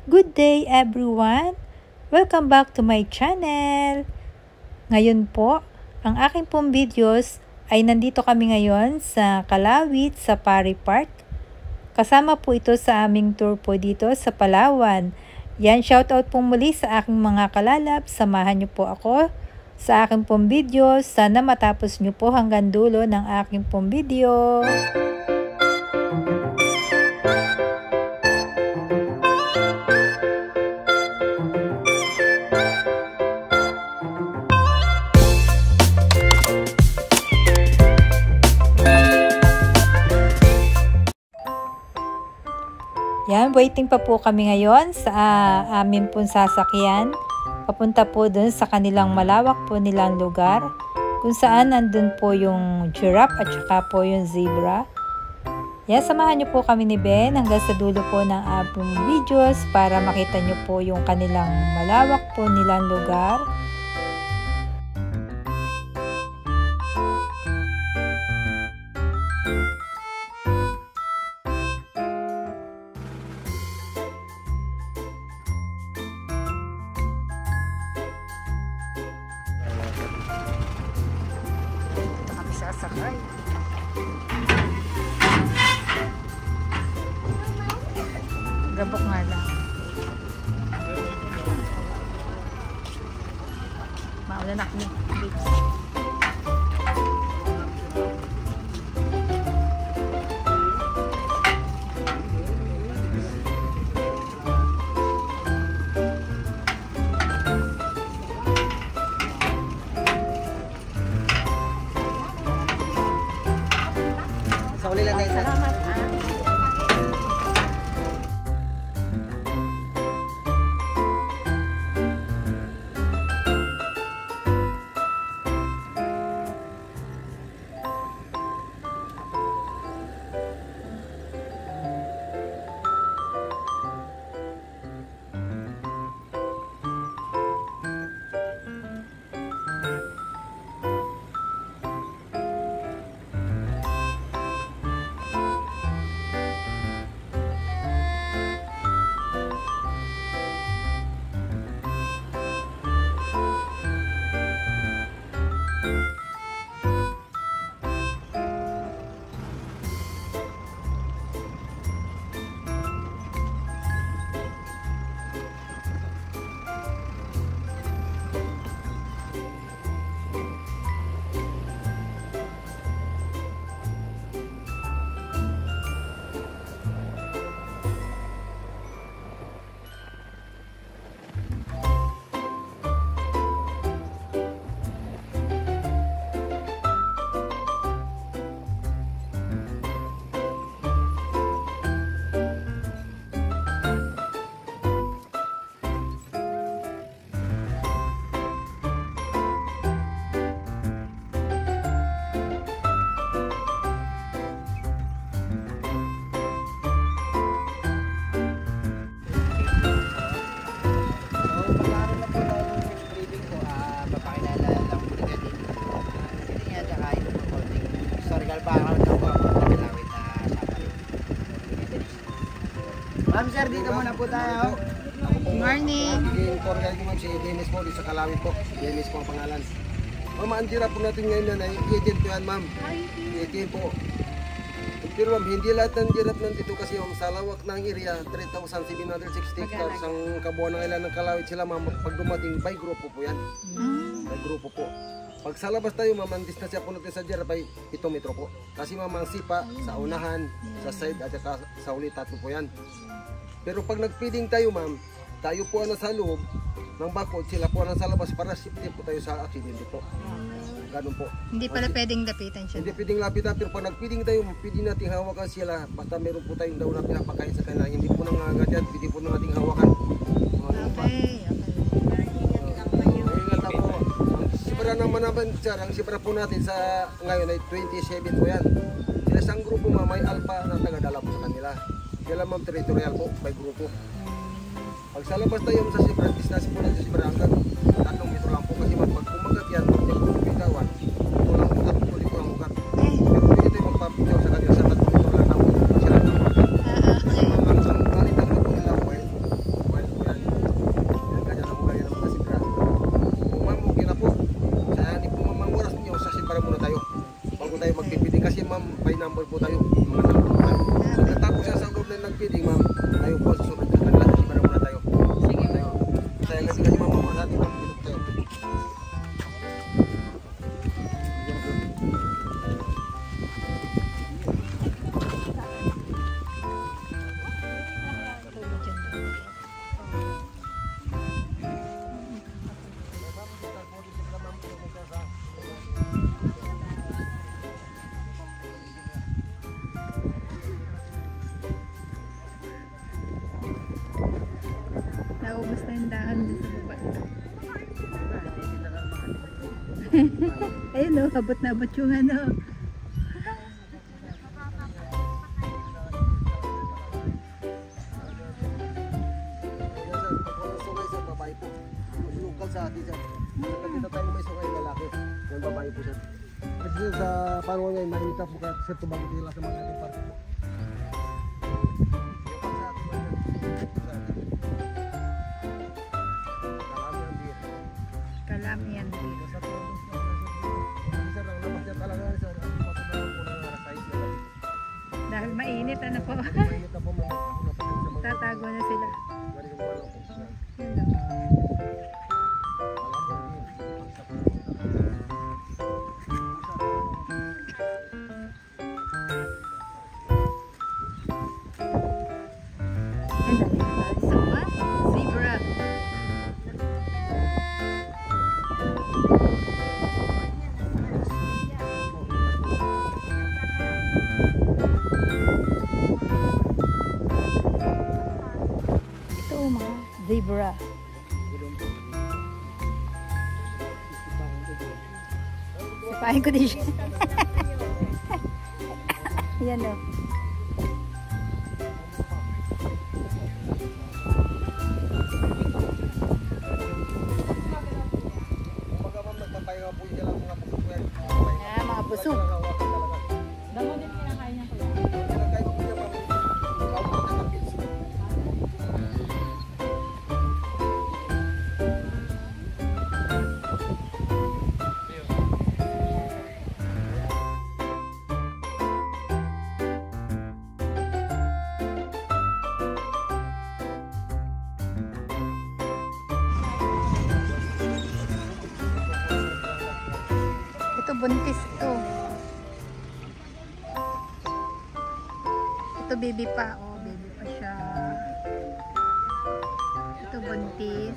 Good day everyone! Welcome back to my channel! Ngayon po, ang aking pong videos ay nandito kami ngayon sa Kalawit Safari Park. Kasama po ito sa aming tour po dito sa Palawan. Yan, shoutout po muli sa aking mga kalalap. Samahan niyo po ako sa aking pong videos. Sana matapos niyo po hanggang dulo ng aking pong video. Yan, waiting pa po kami ngayon sa amin pong sasakyan. Papunta po dun sa kanilang malawak po nilang lugar. Kung saan nandun po yung giraffe at saka po yung zebra. Yan, samahan nyo po kami ni Ben hanggang sa dulo po ng aming videos para makita nyo po yung kanilang malawak po nilang lugar. Sasakay. Gabok nga lang. Mauna na kami. Salamat. Ma'am sir, dito muna po tayo. Good morning. Tour guide ko ma'am, si Dennis po, dito sa Kalawit po. Dennis po ang pangalan. Ma'am, ang giraffe po natin ngayon na 18 po yan ma'am. 18 po. Pero ma'am, hindi lahat ng giraffe nandito kasi ma'am, sa lawak ng area, 3,760 hectares ang kabuuan ng ilan ng Kalawit sila ma'am. Pag dumating, by grupo po yan. By grupo po. Pag sa labas tayo ma'am, ang distansya po natin sa giraffe ay 7 metro po. Kasi ma'am, ang sipa sa unahan, sa side at sa ulit, tatlo po yan. Pero pag nag-feeding tayo ma'am, tayo po ang nasa loob ng bakod, sila po ang nasa labas para safety po tayo sa aksidente po. Ganun po. Hindi pala pwedeng lapitan siya. Hindi pwedeng lapitan, pero pag nag-feeding tayo, pwede nating hawakan sila. Basta meron po tayong daw na pinapakain sa kanila. Hindi po nangangagat, pwede po nating hawakan. Okay. Ingat po. Ang sibra naman naman sir, ang sibra po natin sa ngayon ay 27 po yan. Sila isang grupo ma'am, may alpha na taga-dala po sa kanila. Sila ma'am territorial po, may grupo. Pag sa labas tayo sa sibra, distance po natin sa sibra hanggang 3 metro lang po. Kasi ma'am, pag kumagat yan, bitawan, ito lang po, tatlo dito ang ugat. Pero pwede tayo magpapicture sa kanila sa 3 metro lang na sila na ugat. Kasi ma'am, ang galit ang lupo nila, while number po tayo. Mga number po tayo. Pagkatapos siya sa loob na nag-feeding, ma'am, tayo po sa sunod na naglalaki ba muna tayo. Sige tayo. Saya kasi ma'am, mga natin, ma'am. Bilog tayo. Naubos na yung dahon dun sa baba. Ayun o, abot na abot yung ano. Local sa atin siya. Nakakita tayo may sukay lalaki. Yung babae po siya. Kasi sa panahon ngayon, mainita po kaya sa tubang tila sa mga ating parko po. Kalamian din. Dahil mainit, ano po? Tatago na sila. Yun lang. Zebra. Ito mga zebra. Sipahin ko din siya. Yan o. Mga busog. Damo din kinakain niya kuya. Ito buntis to. Ito baby pa. Oh, baby pa siya. Ito buntis.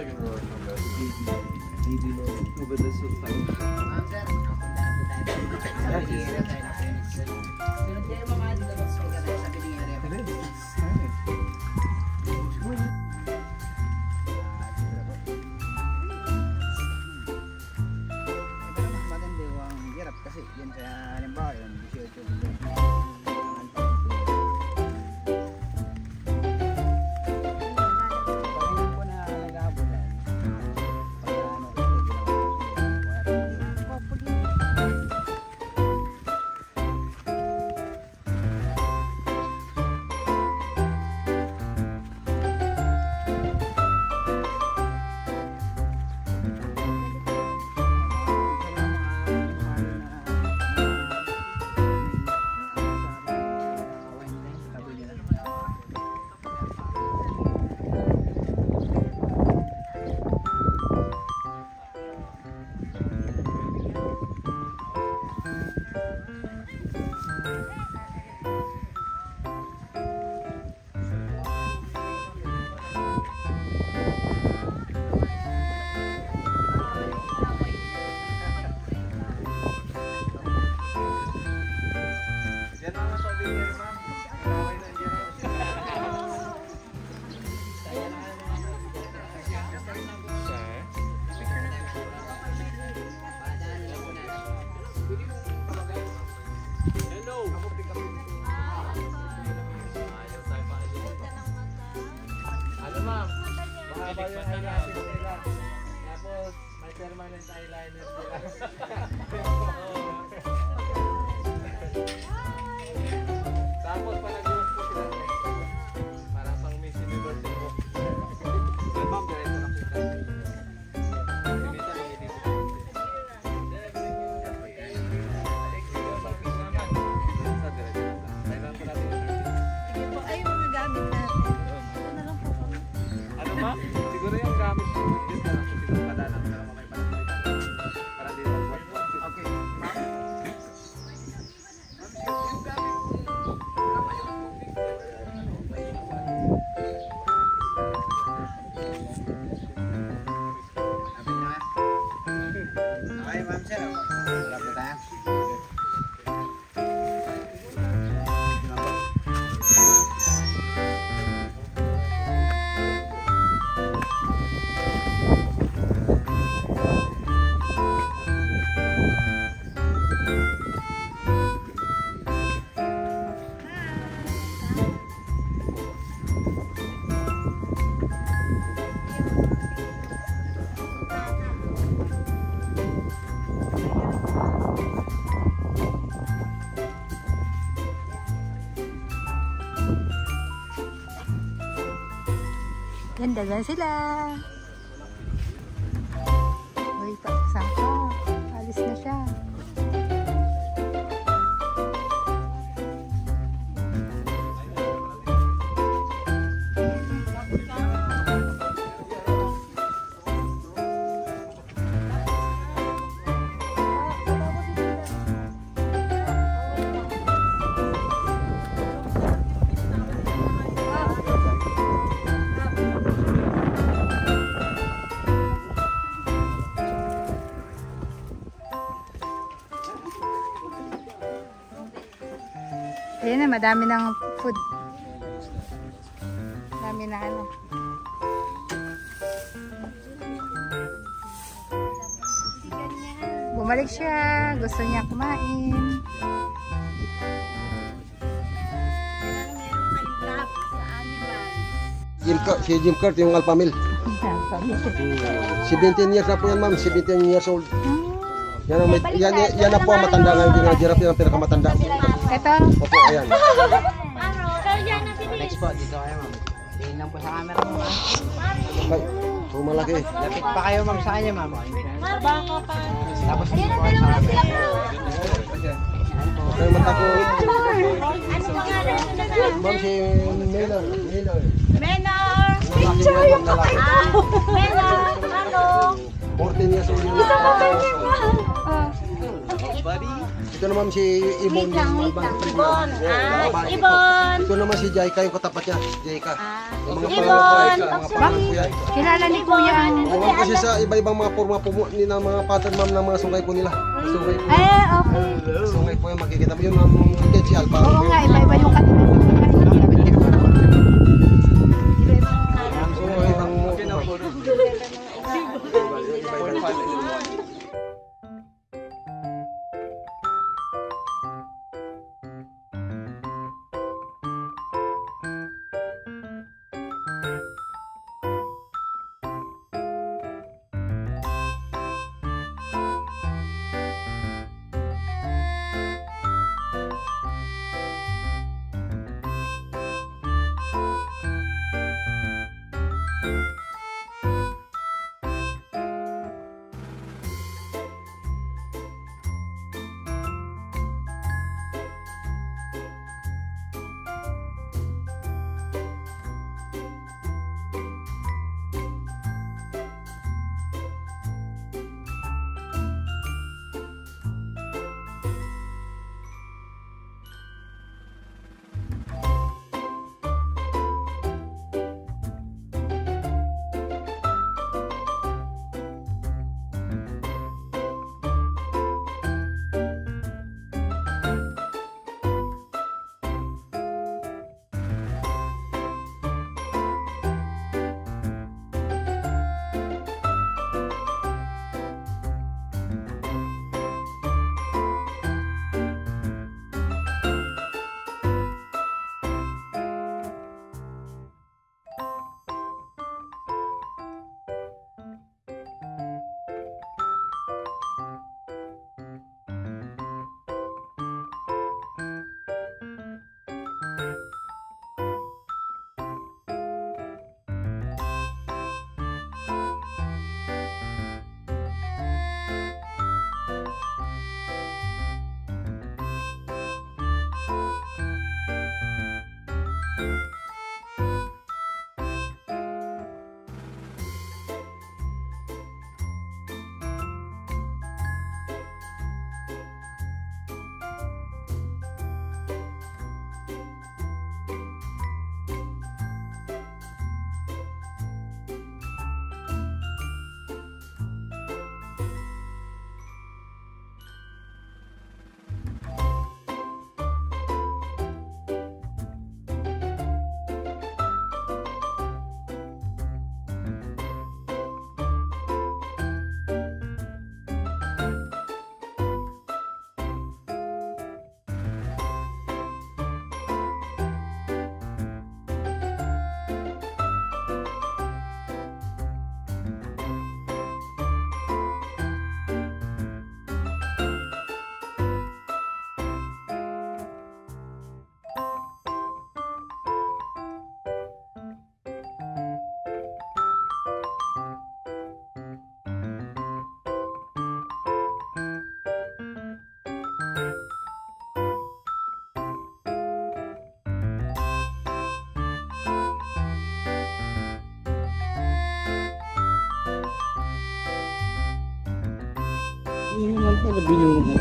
second row or something. No, but this is fine. Kasi yan sa halimbawa yun, 18 Tapos, may permanent eyeliner sila. Tapos, palagyan ko sila. Parang pang Miss Universe mo. Ma'am, diretso lang kita. Pinita lang hindi ko. Ay, mga gamit natin. Ito na lang po. Ano ma? Siguro yung gamit ko. Yun na lang kung siguro padalang na lang kayo para dito. Okay. Okay, ma'am sir. Wala po tayo. Yan, dagan sila. Uy, saan ka? Alis na siya. Ayan na, madami ng food. Madami na ano. Bumalik siya. Gusto niya kumain. Si Jim Kurt, yung Alpha Male. 17 years na po yan, ma'am. 17 years old. Yan, ang, yan na po ang matanda ngayon. Hindi nga giraffe, yan ang pinakamatanda. Ito. Opo, ayan. Next po, dito kayo ma'am. Tingin lang po sa camera mo ma'am. Ay, so malaki. Lapit pa kayo ma'am sa kanya ma'am. Baka pa. Tapos dito po kayo sa camera. Okay, matakot. Ano pangalan nyo na na? Ma'am, si Menor. Menor! Picture yung lalaki. Menor! Ano? 14 years old yun. Oh. Buddy. Ito naman si Ibon. Wait lang. Ibon. Babae po. Ibon. Ito naman si Jaika, yung katapat niya. Jaika. Yung mga Ibon. pangalan po yan, mga pangalan po yan. Kilala ni Kuya ang... Ewan kasi sa iba-ibang mga forma po ni ng mga pattern ma'am ng mga sungay po nila. Sungay po. Okay. Sungay po yung makikita mo yun ma'am. Si Alpha. Oo nga, iba-iba yung kanila. Sungay ng Ini naman pala binulong mo.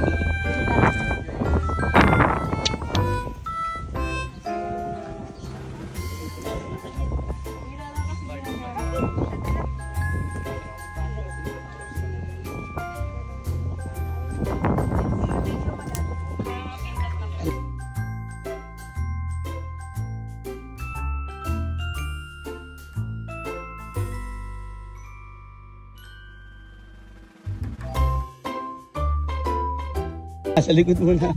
Sa likod mo na.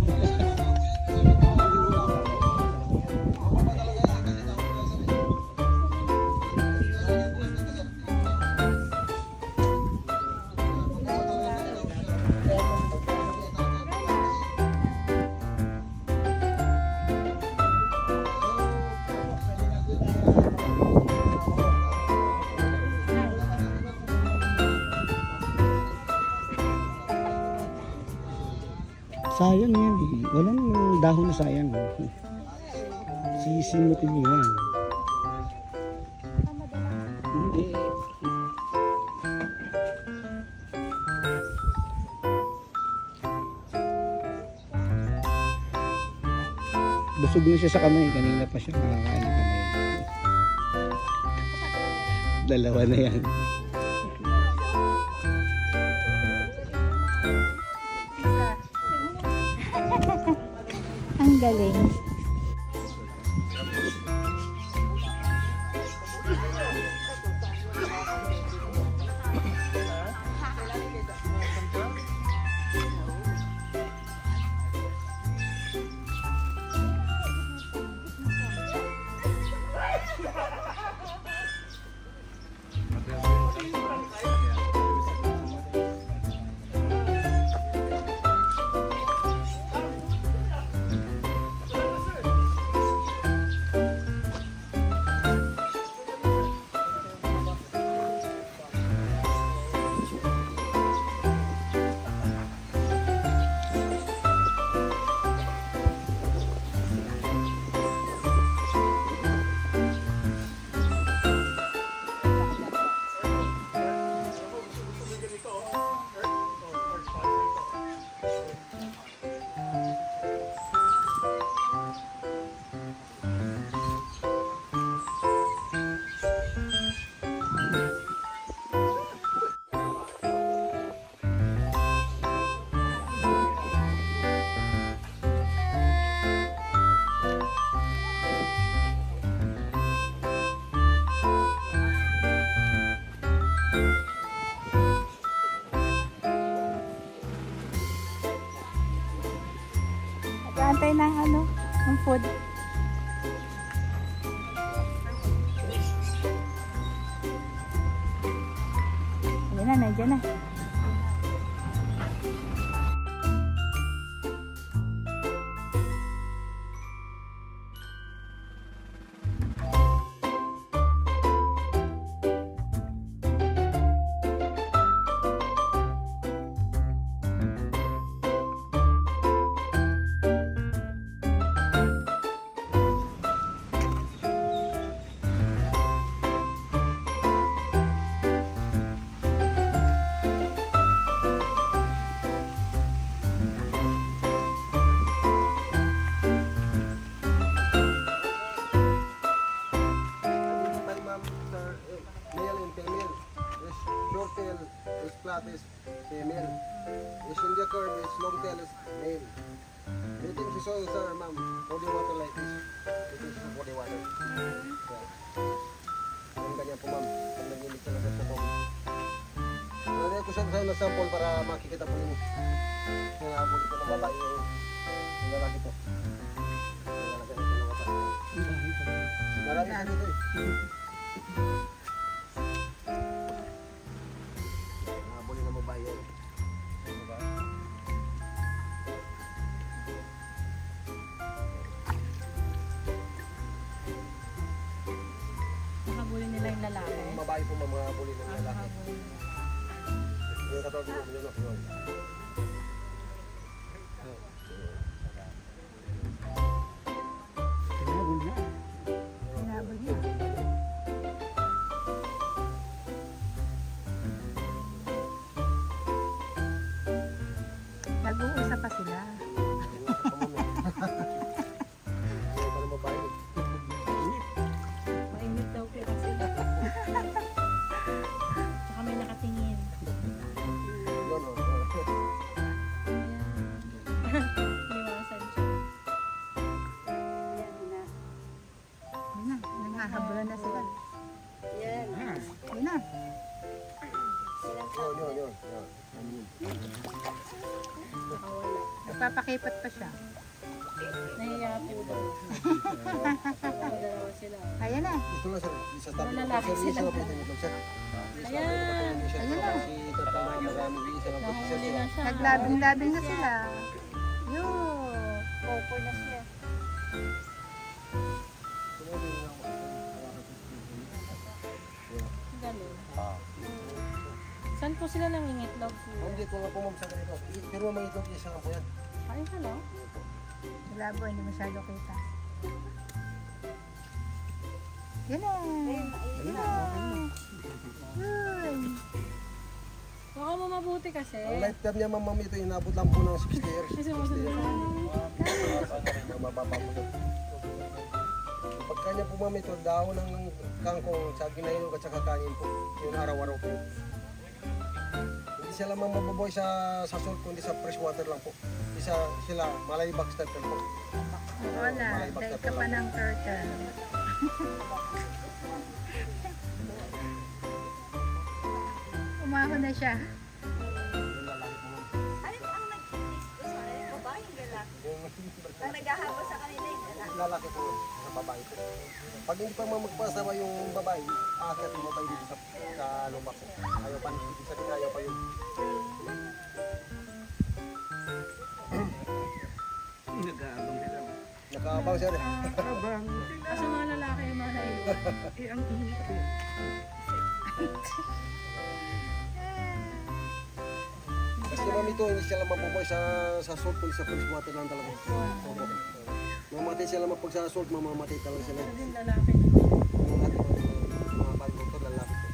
Sayang yan. Walang dahon na sayang. Sisimutin mo yan. Busog na siya sa kamay. Kanina pa siya nakakain ng kamay. Dalawa na yan. Ang galing. Nag-aantay ng ng food. Ayan na, nandiyan na. Flat is female. Is India curve is long tail is male. Anything she saw, sir, ma'am, body water like this. It is body water. Yeah. Ang ganyan po, ma'am. Pag nag-imit ka na sa po. Nalagay ko siya na sample para makikita po yung nabuli ko na babae yung lalaki po. Nalagay ko na babae. Marami sa dito eh. Nakabuli nila yung lalaki. Babae po mga huli ng lalaki. Yung katawag mo yun ako yun. Tinabol na. Hinabol niya. Nag-uusap pa sila. Mainit daw po kasi. Tsaka may nakatingin. Yun o. Iwasan siya. Yun na, nanghahabulan na sila. Yan. Yun na. Yun. Nakawala. Nagpapakipat pa siya. Nahiyapin daw. Dalawa sila. Ayan na. Ito lang sir. Isa tabi. Malalaki Sir, sila. isa lang po ito nito, sir. Ayan. Ayun na. Si Tata Marami. Isa lang po si Nahuli sir. na siya. Naglabing-labing na sila. Yun. Popo na siya. Ganun. Saan po sila nangingitlog po? Ma'am, dito nga po ma'am sa ganito. Pero mga itlog isa nga po yan. Ay, hello? Malabo, hindi masyado kita. Yun na. Yun na. Yun. Baka mo mabuti kasi. Ang lifetime niya ma'am ito, inabot lang po ng 60 years. Kasi mo sa Mababa po ito. Pagka niya po ma'am ito, dahon ng kangkong sa ginayon at saka kanin po. Yung araw-araw po. Hindi sila ma'am mabuboy sa salt, kundi sa fresh water lang po. Isa sila, malay backstarter po. Wala, dahil ka pa ng turtle. Umaho na siya. Yung lalaki po ma'am. Ano ang babae yung lalaki? Ang naghahabol sa kanila yung lalaki. Yung lalaki po, sa babae po. Pag hindi pa ma'am magpasawa yung babae, aakyat yung babae dito sa lumak po. Ayaw pa, dito sa ayaw pa yun. Nag-aabang sila. Nakaabang siya rin. Kasi mga lalaki yung mga naiwan. Ang init ko. Kasi ma'am ito, hindi sila mabuboy sa salt, kundi sa fresh water lang talaga. Opo. Mamatay sila pag sa salt, mamamatay talaga sila. Ito din lalaki. Yung ating mga pagbuto, lalaki po.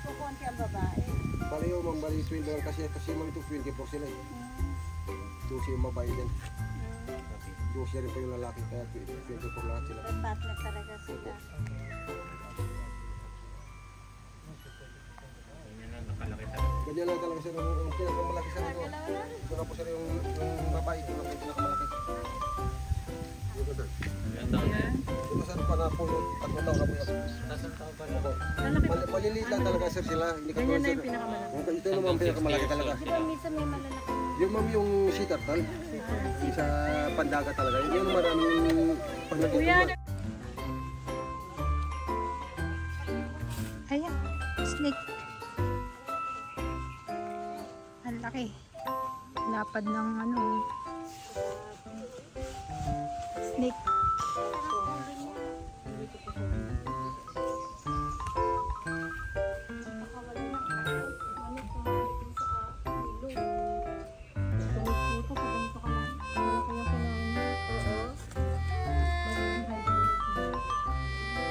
Kukunti ang babae. Bali yun, ma'am, bali 12 hour kasi ma'am ito 24 sila eh. 12 yung babae din. 12 rin po yung lalaki, kaya 24 lahat sila. May partner talaga sila. Ganyan lang talaga sila, ang pinakamalaki sa ito. Ito na po sila yung babae, ito na po yung pinakamalaki. Dito na. Ito sa pa na po yung 3 taon na po yan. Lalaki. Maliliit lang talaga sir sila, hindi ka Ganyan na sir. yung pinakamalaki. Ito naman ang pinakamalaki talaga. Di ba minsan may malalaki? Yung ma'am yung sea turtle, yung sa pandagat talaga. Yun yung maraming Kuya, Ayan, snake. Ang laki. Lapad ng ano. Snake.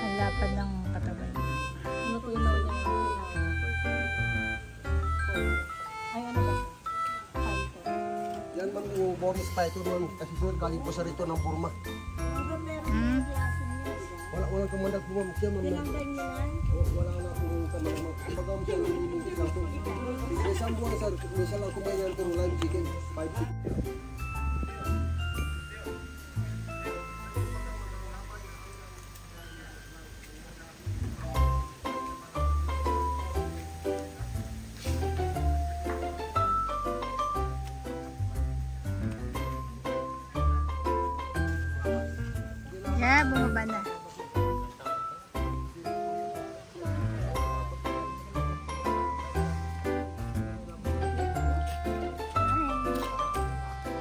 Ang lapad ng katawan. natunaw niya. Ay, ano ba? yan ma'am yung Boris Python ma'am, kasi sir galing po sa rito ng Burma. Hmm. Walang kamandag po ma'am, siya ma'am. Wala na po yung kamandag ma'am. Kumbaga mo siya nanginigit lang po. Isang buwan sir, minsan lang kumain ng turulan, chicken, 5 chicken. Yeah, bumaba na.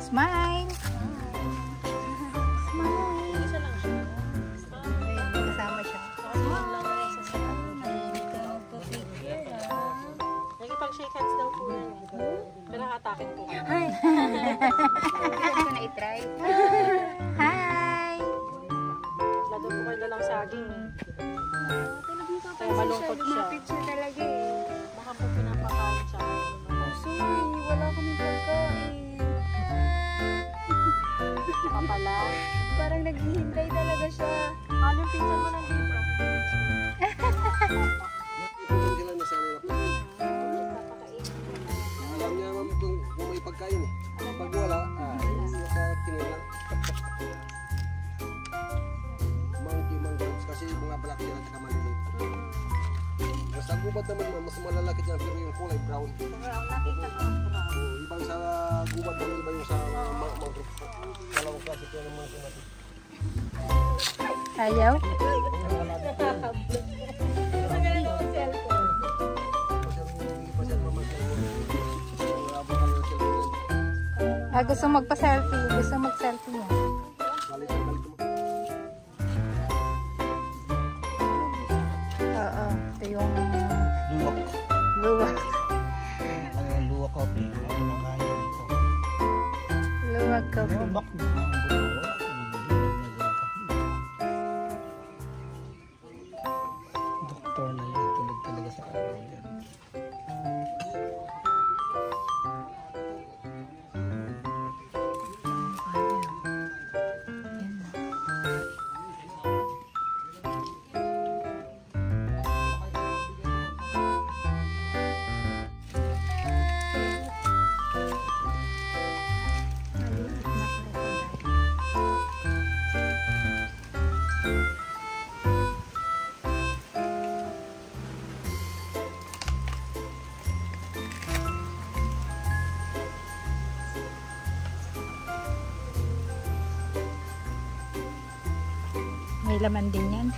Smile! Smile! Isa lang siya. Ayun, kasama siya. Nakipag-shake hands daw po yan. Pero hatakin po. Hi! Ko na i-try. Hi! Lado po kayo dalang saging. Kaya malungkot siya. talaga eh. Baka po pinapakain siya. Sorry, wala kaming pagkain. Baka pala. Parang naghihintay talaga siya. Ano yung pinsan mo nandito? Ipulong sila na sana na po. Papakain. Alam niya ma'am kung may pagkain eh. Pag wala, nasa kinilang. Monkey mangroves kasi mga black yan at saka maliliit. Sa gubat naman ma'am, mas malalaki dyan pero yung kulay brown. Brown, nakita ko ang brown. Ibang sa gubat naman, iba yung sa mangrove po. Dalawang klase po ng monkey natin. Ayaw? Gusto ka na ng cellphone. Hindi pa siya mamagyan. Abot ka ng cellphone. Gusto magpa-selfie. Gusto mag-selfie niya. Balik. Oo. Ito yung Luwak. luwak. Ano yung luwak ko? Ano na kaya ito? Luwak coffee. Luwak na ang buto. Doktor na yun. Tulog talaga sa araw yan. laman din yan.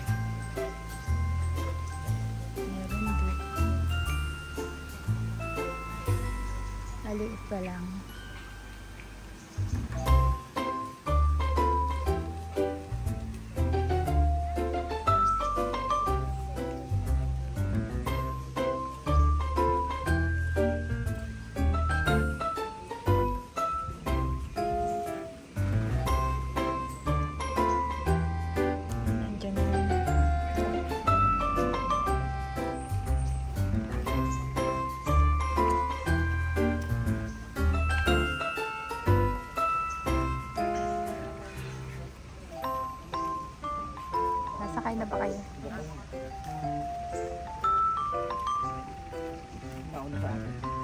Meron din. Maliit pa lang. Nandiyan na lang. Nasakay na ba kayo? Nauna sa akin.